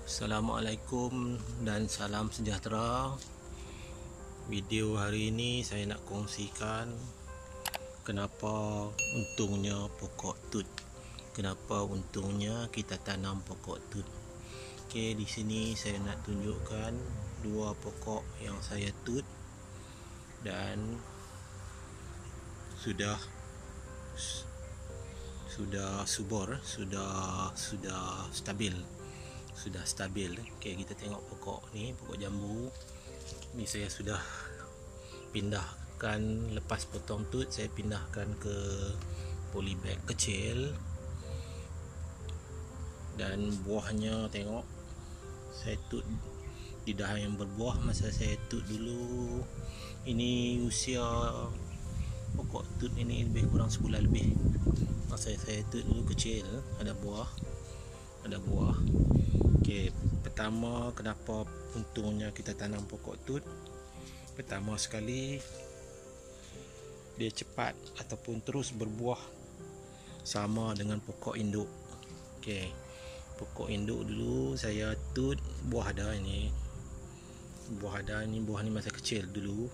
Assalamualaikum dan salam sejahtera. Video hari ini saya nak kongsikan kenapa untungnya pokok tut. Kenapa untungnya kita tanam pokok tut. Okey, di sini saya nak tunjukkan dua pokok yang saya tut dan sudah subur, sudah stabil. Okey, kita tengok pokok ni, pokok jambu ni saya sudah pindahkan. Lepas potong tut, saya pindahkan ke polybag kecil. Dan buahnya tengok, saya tut di dahan yang berbuah masa saya tut dulu. Ini usia pokok tut ini lebih kurang sebulan lebih. Masa saya tut dulu kecil, ada buah. Okey, pertama kenapa untungnya kita tanam pokok tut? Pertama sekali, dia cepat ataupun terus berbuah sama dengan pokok induk. Okey, pokok induk dulu saya tut buah ada ini. Buah ni masa kecil dulu.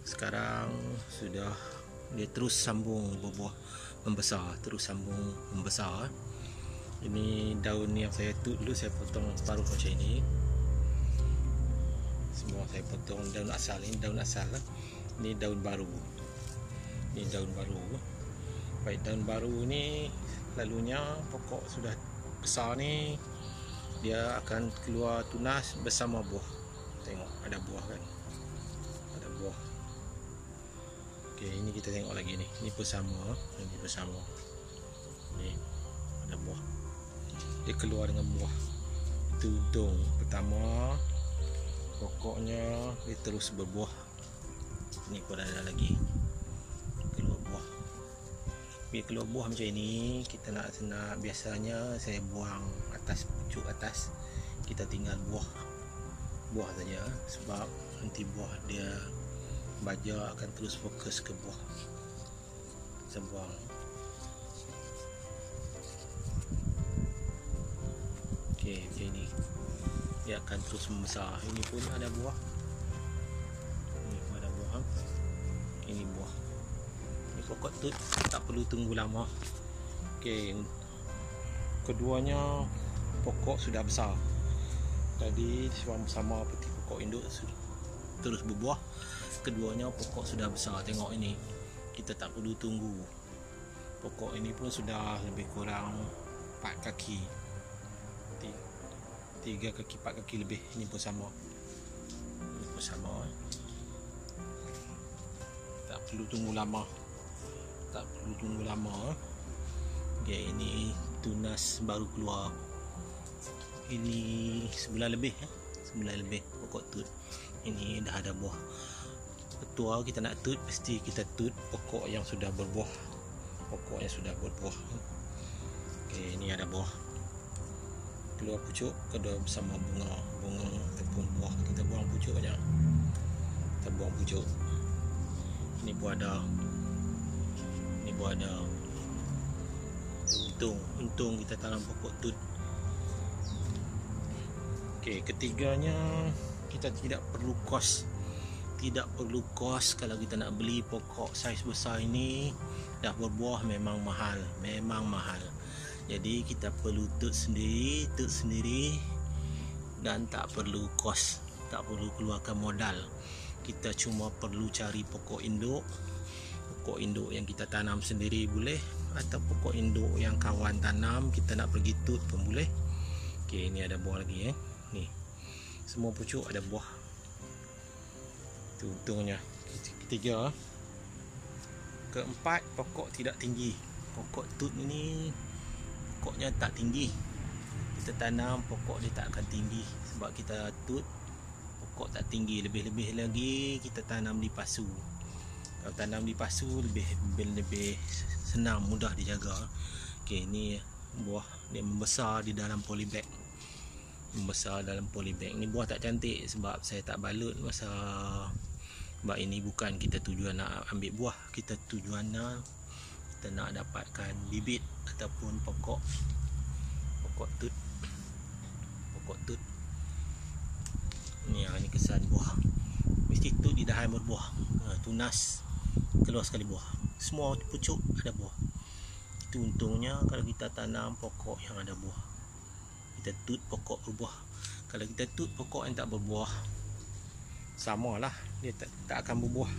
Sekarang sudah dia terus sambung berbuah membesar, Ini daun yang saya tut dulu, saya potong separuh macam ini. Semua saya potong daun asal. Ini daun asal lah. Ini daun baru. Baik, daun baru ni lalunya pokok sudah besar ni dia akan keluar tunas bersama buah. Tengok ada buah kan? Ada buah. Okey, ini kita tengok lagi ni. Ini bersama. Ni ada buah. Dia keluar dengan buah. Itu untung. Pertama, pokoknya dia terus berbuah. Ini pun ada lagi keluar buah. Bila keluar buah macam ini, kita nak biasanya saya buang atas, pucuk atas. Kita tinggal buah saja, sebab nanti buah dia baja akan terus fokus ke buah. Saya buang. Okey, macam ini dia akan terus membesar. Ini pun ada buah. Ini buah. Ini pokok tut tak perlu tunggu lama. Okey, keduanya pokok sudah besar. Tadi sama seperti pokok induk terus berbuah. Keduanya pokok sudah besar. Tengok ini, kita tak perlu tunggu. Pokok ini pun sudah lebih kurang 4 kaki, 3 kaki, 4 kaki lebih. Ini pun sama. Tak perlu tunggu lama. Okey, ini tunas baru keluar. Ini sebulan lebih pokok tut. Ini dah ada buah. Betul, kita nak tut, mesti kita tut pokok yang sudah berbuah. Okey, ini ada buah. Keluar pucuk, kedua bersama bunga ataupun buah. Kita buang pucuk aja. Ini buah ada. Untung kita tanam pokok tut. Okey, ketiganya, kita tidak perlu kos kalau kita nak beli pokok saiz besar ini. Dah berbuah memang mahal. Jadi kita perlu tut sendiri dan tak perlu kos, tak perlu keluarkan modal. Kita cuma perlu cari pokok induk yang kita tanam sendiri boleh, atau pokok induk yang kawan tanam kita nak pergi tut pun boleh. Okey, ini ada buah lagi ni. Semua pucuk ada buah. Itu untungnya. Ketiga. Keempat, pokok tidak tinggi. Pokok tut ini pokoknya tak tinggi. Kita tanam pokok dia tak akan tinggi sebab kita tut pokok tak tinggi. Lebih lagi kita tanam di pasu. Kalau tanam di pasu lebih senang, mudah dijaga. Okey, ini buah dia membesar di dalam polybag. Ini buah tak cantik sebab saya tak balut sebab ini bukan kita tujuan nak ambil buah. Kita nak dapatkan bibit ataupun pokok akan berbuah. Tunas keluar sekali buah, semua pucuk ada buah. Itu untungnya kalau kita tanam pokok yang ada buah. Kita tut pokok berbuah. Kalau kita tut pokok yang tak berbuah, samalah, dia tak akan berbuah.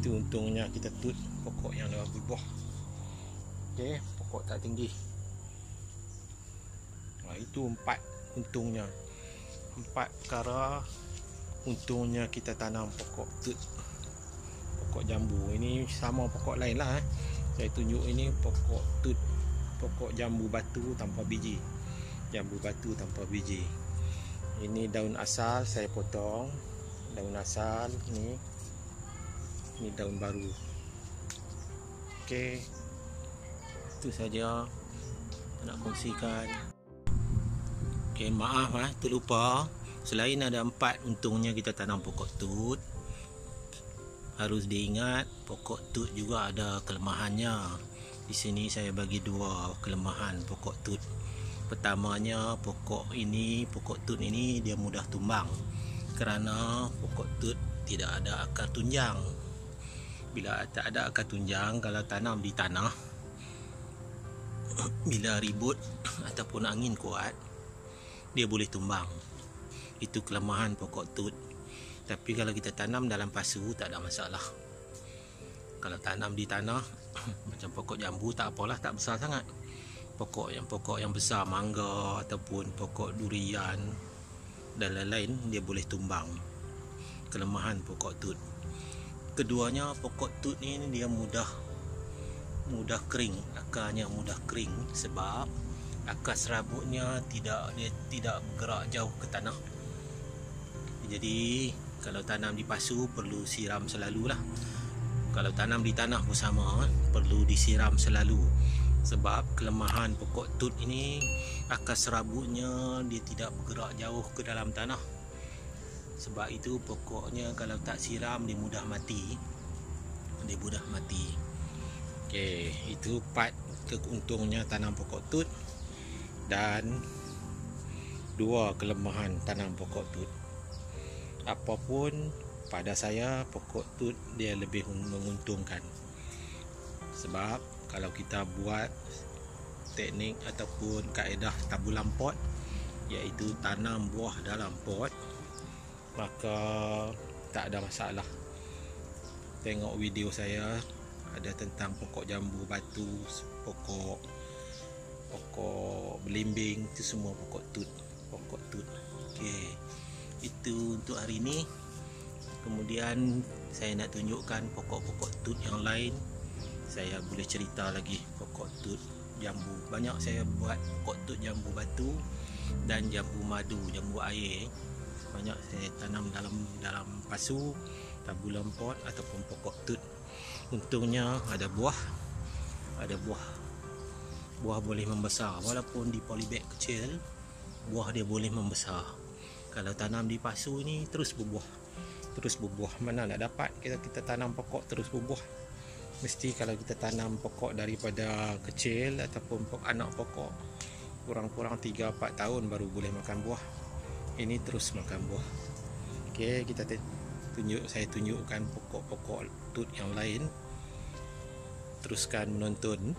Itu untungnya kita tut pokok yang dah berbuah. Okey, pokok tak tinggi. Itu 4 untungnya. 4 perkara untungnya kita tanam pokok tut, pokok jambu. Ini sama pokok lain lah. Saya tunjuk ini pokok tut, pokok jambu batu tanpa biji. Jambu batu tanpa biji. Ini daun asal saya potong. Daun asal ni. Ini daun baru. Okey. Itu saja nak kongsikan. Okey, maaf terlupa. Selain ada 4 untungnya kita tanam pokok tut, harus diingat pokok tut juga ada kelemahannya. Di sini saya bagi 2 kelemahan pokok tut. Pertamanya, pokok tut ini dia mudah tumbang kerana pokok tut tidak ada akar tunjang. Bila tak ada akar tunjang, kalau tanam di tanah, bila ribut ataupun angin kuat, dia boleh tumbang. Itu kelemahan pokok tut. Tapi kalau kita tanam dalam pasu, tak ada masalah. Kalau tanam di tanah macam pokok jambu, tak apalah, tak besar sangat. Pokok yang besar, mangga ataupun pokok durian dan lain-lain, dia boleh tumbang. Kelemahan pokok tut. Keduanya, pokok tut ni dia mudah kering. Akarnya mudah kering sebab akar serabutnya tidak bergerak jauh ke tanah. Jadi kalau tanam di pasu perlu siram selalulah. Kalau tanam di tanah pun sama, perlu disiram selalu. Sebab kelemahan pokok tut ini, akar serabutnya dia tidak bergerak jauh ke dalam tanah. Sebab itu pokoknya kalau tak siram dia mudah mati. Okey, itu 4 keuntungnya tanam pokok tut dan 2 kelemahan tanam pokok tut. Apapun pada saya, pokok tut dia lebih menguntungkan. Sebab kalau kita buat teknik ataupun kaedah tabulam pot, iaitu tanam buah dalam pot, maka tak ada masalah. Tengok video saya ada tentang pokok jambu batu, pokok belimbing, itu semua pokok tut. Okey, itu untuk hari ini. Kemudian saya nak tunjukkan pokok-pokok tut yang lain. Saya boleh cerita lagi pokok tut jambu. Banyak saya buat pokok tut jambu batu dan jambu madu, jambu air. Banyak saya tanam dalam pasu, tabulam pot ataupun pokok tut. Untungnya ada buah. Buah boleh membesar. Walaupun di polybag kecil, buah dia boleh membesar. Kalau tanam di pasu ini terus berbuah. Mana nak dapat kita tanam pokok terus berbuah? Mesti kalau kita tanam pokok daripada kecil ataupun anak pokok kurang-kurang 3-4 tahun baru boleh makan buah. Ini terus makan buah. Okey, saya tunjukkan pokok-pokok tut yang lain. Teruskan menonton.